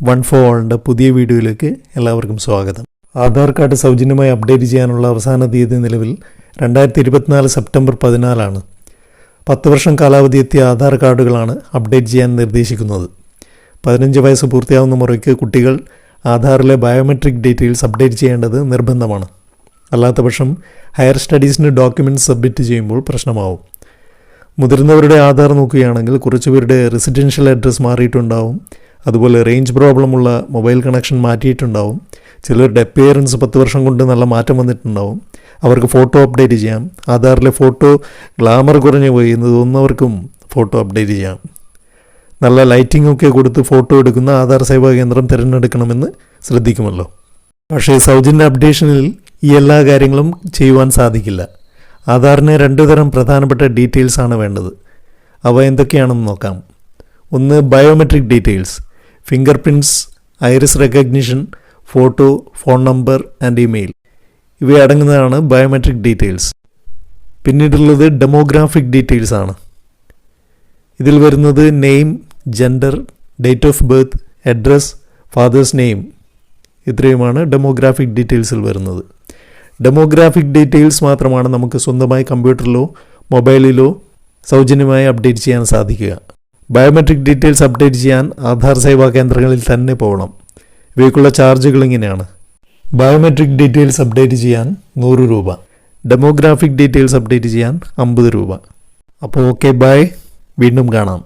One four ഓളിൻ്റെ പുതിയ വീഡിയോയിലേക്ക് എല്ലാവർക്കും സ്വാഗതം. ആധാർ കാർഡ് സൗജന്യമായി അപ്ഡേറ്റ് ചെയ്യാനുള്ള അവസാന തീയതി നിലവിൽ 2024 സെപ്റ്റംബർ 14 10 വർഷം കാലാവധി എത്തിയ ആധാർ കാർഡുകളാണ് അപ്ഡേറ്റ് ചെയ്യാൻ നിർദ്ദേശിക്കുന്നത്. 15 വയസ്സ് പൂർത്തിയാവുന്ന മുറയ്ക്ക് കുട്ടികൾ ആധാറിലെ ബയോമെട്രിക് ഡീറ്റെയിൽസ് അപ്ഡേറ്റ് ചെയ്യേണ്ടത് നിർബന്ധമാണ്. അല്ലാത്തപക്ഷം ഹയർ സ്റ്റഡീസിന് ഡോക്യുമെൻറ്റ്സ് സബ്മിറ്റ് ചെയ്യുമ്പോൾ പ്രശ്നമാവും. മുതിർന്നവരുടെ ആധാർ നോക്കുകയാണെങ്കിൽ കുറച്ചുപേരുടെ റെസിഡൻഷ്യൽ അഡ്രസ്സ് മാറിയിട്ടുണ്ടാവും. അതുപോലെ റേഞ്ച് പ്രോബ്ലമുള്ള മൊബൈൽ കണക്ഷൻ മാറ്റിയിട്ടുണ്ടാവും. ചിലരുടെ അപ്പിയറൻസ് 10 വർഷം കൊണ്ട് നല്ല മാറ്റം വന്നിട്ടുണ്ടാവും. അവർക്ക് ഫോട്ടോ അപ്ഡേറ്റ് ചെയ്യാം. ആധാറിലെ ഫോട്ടോ ഗ്ലാമർ കുറഞ്ഞു പോയി എന്ന് തോന്നുന്നവർക്കും ഫോട്ടോ അപ്ഡേറ്റ് ചെയ്യാം. നല്ല ലൈറ്റിംഗ് ഒക്കെ കൊടുത്ത് ഫോട്ടോ എടുക്കുന്ന ആധാർ സേവാ കേന്ദ്രം തിരഞ്ഞെടുക്കണമെന്ന് ശ്രദ്ധിക്കുമല്ലോ. പക്ഷേ സൗജന്യ അപ്ഡേഷനിൽ ഈ എല്ലാ കാര്യങ്ങളും ചെയ്യുവാൻ സാധിക്കില്ല. ആധാറിന് 2 തരം പ്രധാനപ്പെട്ട ഡീറ്റെയിൽസ് ആണ് വേണ്ടത്. അവ എന്തൊക്കെയാണെന്ന് നോക്കാം. ഒന്ന്, biometric details, finger prints, iris recognition, photo, phone number and email ഇവയടങ്ങുന്നതാണ് ബയോമെട്രിക് ഡീറ്റെയിൽസ്. പിന്നീടുള്ളത് ഡെമോഗ്രാഫിക് ഡീറ്റെയിൽസ് ആണ്. ഇതിൽ വരുന്നത് name, gender, date of birth, address, father's name ഇത്രയുമാണ് ഡെമോഗ്രാഫിക് ഡീറ്റെയിൽസിൽ വരുന്നത്. ഡെമോഗ്രാഫിക് ഡീറ്റെയിൽസ് മാത്രമാണ് നമുക്ക് സ്വന്തമായി കമ്പ്യൂട്ടറിലോ മൊബൈലിലോ സൗജന്യമായി അപ്ഡേറ്റ് ചെയ്യാൻ സാധിക്കുക. ബയോമെട്രിക് ഡീറ്റെയിൽസ് അപ്ഡേറ്റ് ചെയ്യാൻ ആധാർ സേവാ കേന്ദ്രങ്ങളിൽ തന്നെ പോകണം. ഇവയ്ക്കുള്ള ചാർജുകൾ ഇങ്ങനെയാണ്. ബയോമെട്രിക് ഡീറ്റെയിൽസ് അപ്ഡേറ്റ് ചെയ്യാൻ 100 രൂപ, ഡെമോഗ്രാഫിക് ഡീറ്റെയിൽസ് അപ്ഡേറ്റ് ചെയ്യാൻ 50 രൂപ. അപ്പോൾ ഓക്കെ, ബൈ, വീണ്ടും കാണാം.